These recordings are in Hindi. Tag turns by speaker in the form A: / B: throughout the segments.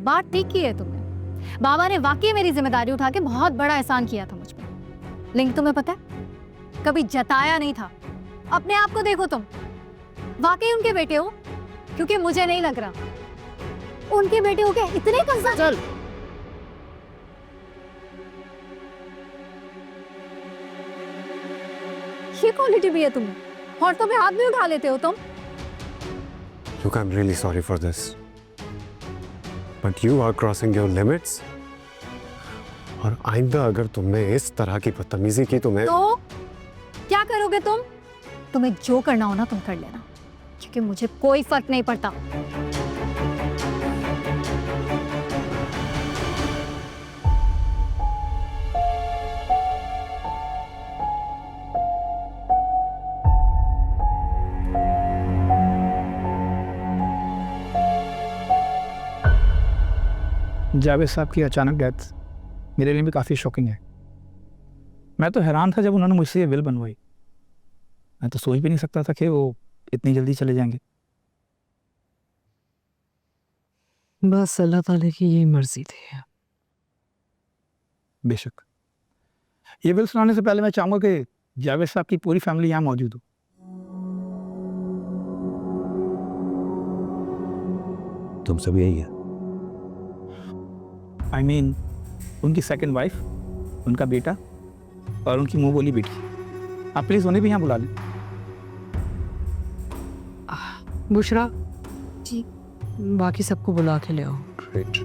A: बात ठीक की है तुमने। बाबा ने वाकई मेरी जिम्मेदारी उठा के बहुत बड़ा एहसान किया था मुझ पर। लेकिन तुम्हें पता है, कभी जताया नहीं था। अपने आप को देखो तुम, वाकई उनके बेटे हो, क्योंकि मुझे नहीं लग रहा उनके बेटे हो गए इतने कंजूस।
B: चल
A: ये क्वालिटी भी है तुम्हें, और तुम्हें हाथ भी उठा लेते हो तुम।
C: Look, I'm really sorry for this, but you are crossing your limits. और आइंदा अगर तुमने इस तरह की बदतमीजी की तो मैं
A: तो क्या करोगे तुम? तुम्हें जो करना हो ना तुम कर लेना, क्योंकि मुझे कोई फर्क नहीं पड़ता।
B: जावेद साहब की अचानक डेथ मेरे लिए भी काफ़ी शॉकिंग है। मैं तो हैरान था जब उन्होंने मुझसे ये विल बनवाई। मैं तो सोच भी नहीं सकता था कि वो इतनी जल्दी चले जाएंगे।
D: बस अल्लाह ताला की यही मर्जी थी।
B: बेशक। ये विल सुनाने से पहले मैं चाहूँगा कि जावेद साहब की पूरी फैमिली यहाँ मौजूद हो।
E: तुम सब यही है?
B: I mean, उनकी सेकंड वाइफ, उनका बेटा और उनकी मुंह बोली बेटी। आप प्लीज़ उन्हें भी यहाँ बुला लें।
D: बुशरा
A: जी।
D: बाकी सबको बुला के ले आओ।
E: Great.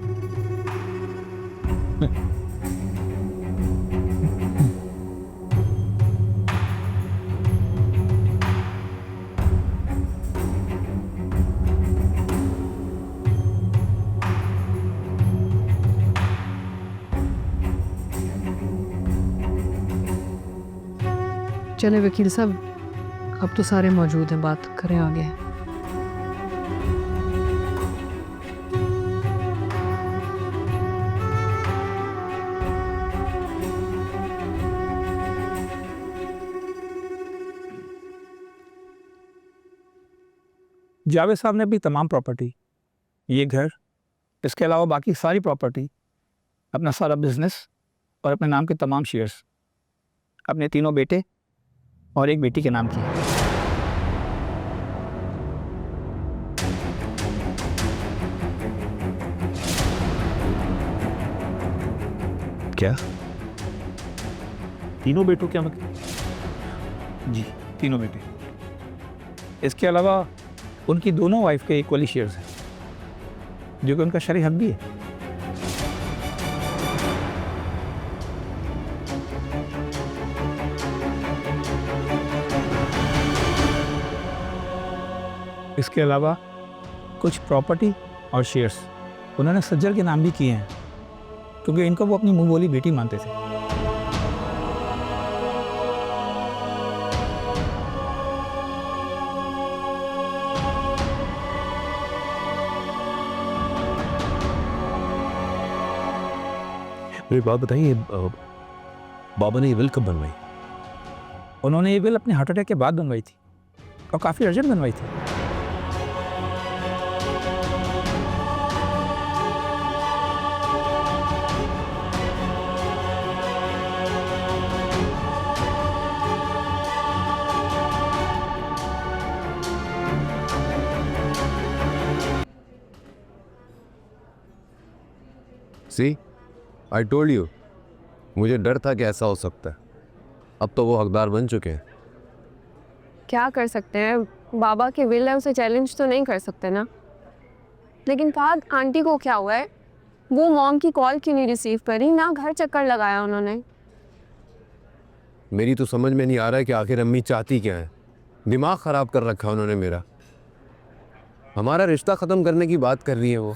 D: चले वकील साहब, अब तो सारे मौजूद हैं, बात करें आगे।
B: जावेद साहब ने अपनी तमाम प्रॉपर्टी, ये घर, इसके अलावा बाकी सारी प्रॉपर्टी, अपना सारा बिजनेस और अपने नाम के तमाम शेयर्स अपने तीनों बेटे और एक बेटी के नाम की।
E: क्या?
B: तीनों बेटों क्या मतलब? जी, तीनों बेटे। इसके अलावा उनकी दोनों वाइफ के इक्वली शेयर्स हैं, जो कि उनका शरई हक भी है। इसके अलावा कुछ प्रॉपर्टी और शेयर्स उन्होंने सज्जर के नाम भी किए हैं, क्योंकि इनको वो अपनी मुंह बोली बेटी मानते थे।
E: मेरी बात बताइए, बाबा ने ये विल कब बनवाई?
B: उन्होंने ये बिल अपने हार्ट अटैक के बाद बनवाई थी, और काफ़ी अर्जेंट बनवाई थी।
C: सी, आई टोल्ड यू, मुझे डर था कि ऐसा हो सकता है। अब तो वो हकदार बन चुके हैं।
F: क्या कर सकते हैं, बाबा के विल है, उसे चैलेंज तो नहीं कर सकते ना। लेकिन कहा आंटी को क्या हुआ है, वो मॉम की कॉल क्यों नहीं रिसीव करी, ना घर चक्कर लगाया उन्होंने।
C: मेरी तो समझ में नहीं आ रहा है कि आखिर अम्मी चाहती क्या है। दिमाग ख़राब कर रखा है उन्होंने मेरा। हमारा रिश्ता ख़त्म करने की बात कर रही है वो।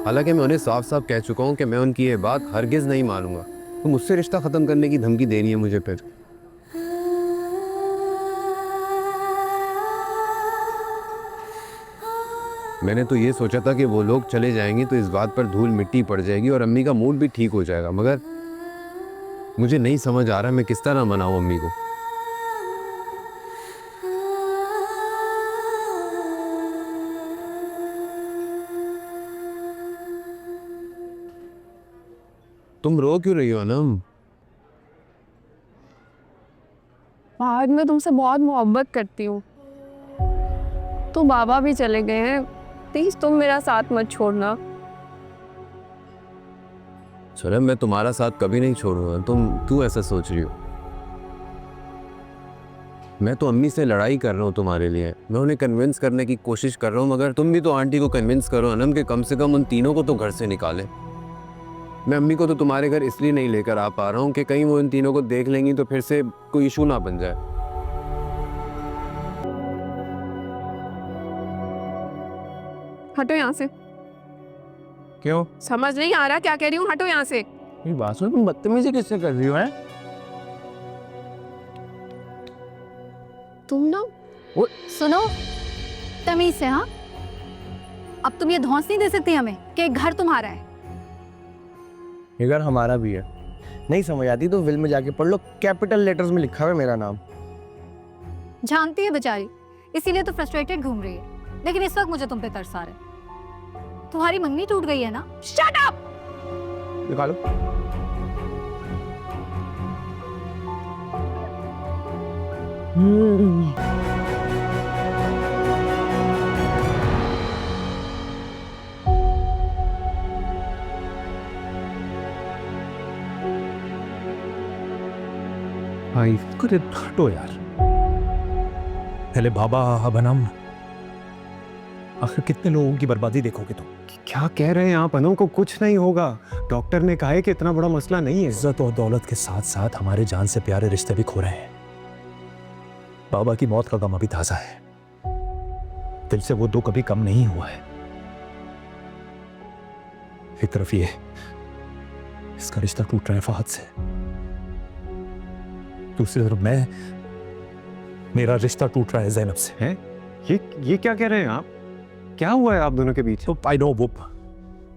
C: हालांकि मैं उन्हें साफ साफ कह चुका हूँ कि मैं उनकी ये बात हरगिज़ नहीं मानूंगा। तो मुझसे रिश्ता ख़त्म करने की धमकी दे रही है मुझे फिर। मैंने तो ये सोचा था कि वो लोग चले जाएंगे तो इस बात पर धूल मिट्टी पड़ जाएगी और अम्मी का मूड भी ठीक हो जाएगा, मगर मुझे नहीं समझ आ रहा मैं किस तरह मनाऊं अम्मी को। तुम रो क्यों रही हो अनम?
F: फहद, मैं तुमसे बहुत मोहब्बत करती हूँ। तो बाबा भी चले गए हैं, प्लीज तुम मेरा साथ मत छोड़ना।
C: सनम, मैं तुम्हारा साथ कभी नहीं छोड़ूंगा। तुम क्यों ऐसा सोच रही हो? मैं तो अम्मी से लड़ाई कर रहा हूँ तुम्हारे लिए। मैं उन्हें कन्विंस करने की कोशिश कर रहा हूँ, मगर तुम भी तो आंटी को कन्विंस करो अनम के कम से कम उन तीनों को तो घर से निकाले। मैं अम्मी को तो तुम्हारे घर इसलिए नहीं लेकर आ पा रहा हूँ कि कहीं वो इन तीनों को देख लेंगी तो फिर से कोई इशू ना बन जाए।
F: हटो यहाँ से।
B: क्यों?
F: समझ नहीं आ रहा क्या कह रही हूँ? हटो यहाँ से।
B: ये बात सुन, तुम बदतमीजी किससे कर रही हो? हैं?
F: तुम ना
A: सुनो, तमीज से। हाँ, अब तुम ये धौंस नहीं दे सकती हमें कि एक घर तुम्हारा है।
G: ये घर हमारा भी है। नहीं समझ आती तो विल में जाके पढ़ लो, कैपिटल लेटर्स में लिखा हुआ है मेरा नाम।
A: जानती है बेचारी, इसीलिए तो फ्रस्ट्रेटेड घूम रही है। लेकिन इस वक्त मुझे तुम पे तरस आ रहा है। तुम्हारी मंगनी टूट गई है ना? Shut up!
G: निकालो।
E: भाई कुछ हटो यार। पहले बाबा, अब अनम। आखिर कितने लोगों की बर्बादी देखोगे तुम?
C: क्या कह रहे हैं आप अनम को? कुछ नहीं होगा। डॉक्टर ने कहा है कि इतना बड़ा मसला नहीं है।
E: इज्जत और दौलत के साथ साथ हमारे जान से प्यारे रिश्ते भी खो रहे हैं। बाबा की मौत का गम अभी ताजा है, दिल से वो दुख कभी कम नहीं हुआ है। एक तरफ ये इसका रिश्ता टूट रहा है फहद से, दूसरी तरफ मेरा रिश्ता टूट रहा है ज़ैनब से।
C: हैं? ये क्या कह रहे हैं आप? क्या हुआ है आप दोनों के बीच?
E: तो आई नो, वो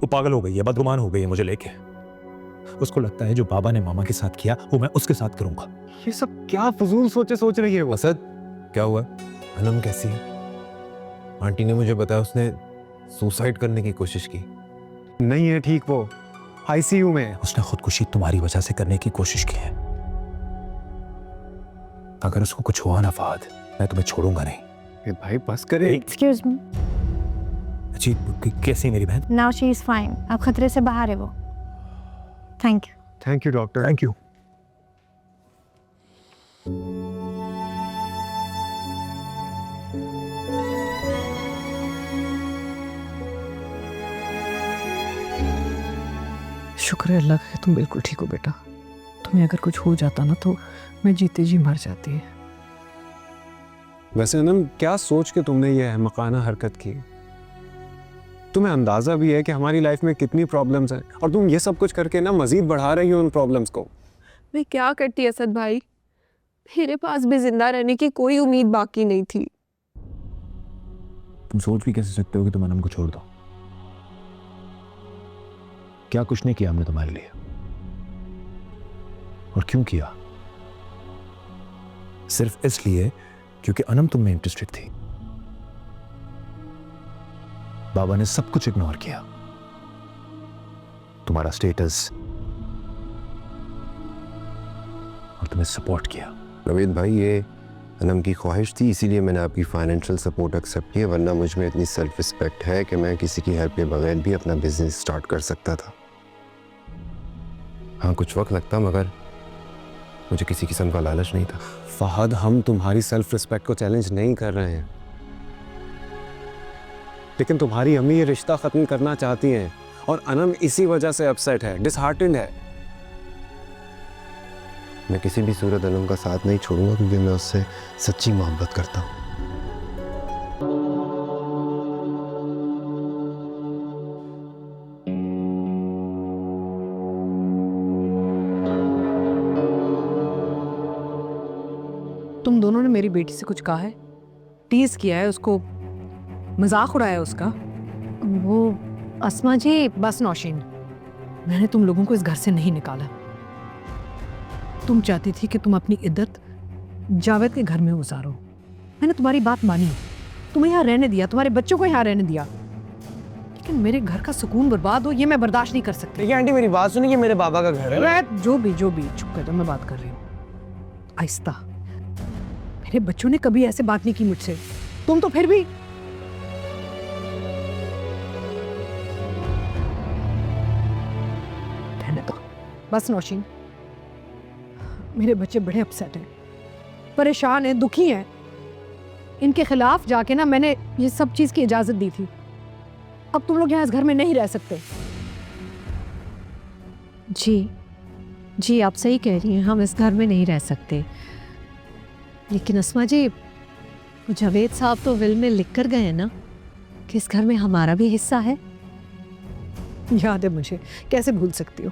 E: पागल हो गई है, बदगुमान हो गई है मुझे लेके। उसको लगता है जो बाबा ने मामा के साथ किया वो मैं उसके साथ करूंगा।
C: ये सब क्या फजूल सोच रही है वो?
H: असद, क्या हुआ? अनम कैसी है? आंटी ने मुझे बताया उसने सुसाइड करने की कोशिश की।
C: नहीं है ठीक, वो आईसीयू में है।
E: उसने खुदकुशी तुम्हारी वजह से करने की कोशिश की है। अगर उसको कुछ हुआ ना फहद, मैं तुम्हें छोड़ूंगा नहीं।
C: ए भाई बस करे।
I: एक्सक्यूज मी,
E: जी कैसी है मेरी बहन?
I: Now she is fine. अब खतरे से बाहर है वो। Thank you.
C: Thank you doctor.
E: Thank you.
D: शुक्र है अल्लाह का कि तुम बिल्कुल ठीक हो बेटा। तुम्हें अगर कुछ हो जाता ना तो मैं जीते जी मर जाती है।
C: वैसे अनम, क्या सोच के तुमने ये अहमकाना हरकत की? तुम्हें अंदाजा भी है कि हमारी लाइफ में कितनी प्रॉब्लम्स हैं और तुम ये सब कुछ करके ना मजीद बढ़ा रही हो उन प्रॉब्लम्स को।
F: मैं क्या करती असद भाई, मेरे पास भी जिंदा रहने की कोई उम्मीद बाकी नहीं थी।
E: तुम सोच भी कैसे सकते हो कि तुम अनम को छोड़ दो? क्या कुछ नहीं किया हमने तुम्हारे लिए, और क्यों किया? सिर्फ इसलिए क्योंकि अनम तुम में इंटरेस्टेड थी। बाबा ने सब कुछ इग्नोर किया, तुम्हारा स्टेटस, और तुम्हें सपोर्ट किया।
H: नवीद भाई, ये अनम की ख्वाहिश थी, इसीलिए मैंने आपकी फाइनेंशियल सपोर्ट एक्सेप्ट किया, वरना मुझ में इतनी सेल्फ रिस्पेक्ट है कि मैं किसी की हेल्प के बगैर भी अपना बिजनेस स्टार्ट कर सकता था। हाँ, कुछ वक्त लगता, मगर मुझे किसी किस्म का लालच नहीं था।
C: फहद, हम तुम्हारी सेल्फ रिस्पेक्ट को चैलेंज नहीं कर रहे हैं, लेकिन तुम्हारी अम्मी ये रिश्ता खत्म करना चाहती हैं और अनम इसी वजह से अपसेट है, डिसहार्टेंड है।
H: मैं किसी भी सूरत अनम का साथ नहीं छोड़ूंगा, क्योंकि मैं उससे सच्ची मोहब्बत करता हूँ।
D: तुम दोनों ने मेरी बेटी से कुछ कहा है? टीज किया है उसको? मजाक उड़ाया है उसका?
I: वो अस्मा जी,
D: बस नौशीन, मैंने तुम लोगों को इस घर से नहीं निकाला। तुम चाहती थी कि तुम अपनी इद्दत जावेद के घर में गुजारो। मैंने तुम्हारी बात मानी, तुम्हें यहाँ रहने दिया, तुम्हारे बच्चों को यहाँ रहने दिया। लेकिन मेरे घर का सुकून बर्बाद हो ये मैं बर्दाश्त नहीं कर सकती।
G: देखिए आंटी मेरी बात सुनिए, मेरे बाबा का घर है।
D: अरे जो भी चुप कर जाओ, मैं बात कर रही हूँ आहिस्ता। मेरे बच्चों ने कभी ऐसे बात नहीं की मुझसे, तुम तो फिर भी। रहने दो बस नौशीन, मेरे बच्चे बड़े अपसेट हैं, परेशान हैं, दुखी हैं। इनके खिलाफ जाके ना मैंने ये सब चीज की इजाजत दी थी। अब तुम लोग यहाँ इस घर में नहीं रह सकते।
J: जी आप सही कह रही हैं, हम इस घर में नहीं रह सकते। लेकिन अस्मा जी, जावेद साहब तो विल में लिख कर गए हैं ना कि इस घर में हमारा भी हिस्सा है।
D: याद है मुझे, कैसे भूल सकती हो।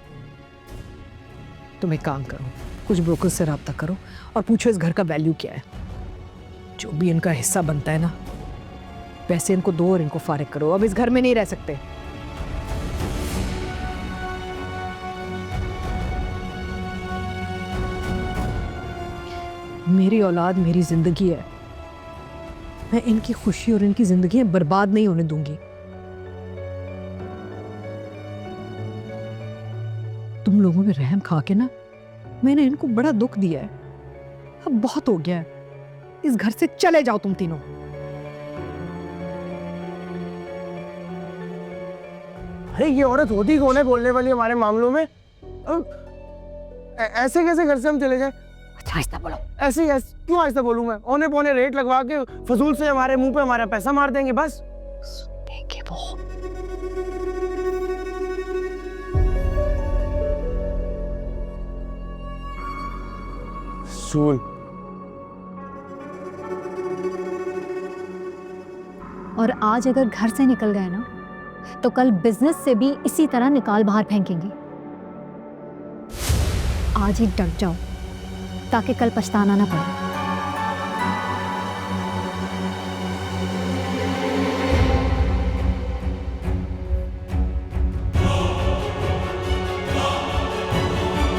D: तुम एक काम करो, कुछ ब्रोकर से रब्ता करो और पूछो इस घर का वैल्यू क्या है। जो भी इनका हिस्सा बनता है ना, पैसे इनको दो और इनको फारिग करो। अब इस घर में नहीं रह सकते। मेरी औलाद मेरी जिंदगी है, मैं इनकी खुशी और इनकी जिंदगी बर्बाद नहीं होने दूंगी। तुम लोगों में रहम खा के ना मैंने इनको बड़ा दुख दिया है, अब बहुत हो गया है। इस घर से चले जाओ तुम तीनों।
G: अरे ये औरत होती कौन है बोलने वाली हमारे मामलों में? ऐसे कैसे घर से हम चले जाए?
D: अच्छा आहिस्ता बोलो।
G: ऐसे क्यों आहिस्ता बोलूं मैं? औने पौने रेट लगवा के फजूल से हमारे मुंह पे हमारा पैसा मार देंगे बस।
D: देंगे वो।
G: सुन,
A: और आज अगर घर से निकल गए ना तो कल बिजनेस से भी इसी तरह निकाल बाहर फेंकेंगे। आज ही डट जाओ ताकि कल पछताना ना पड़े।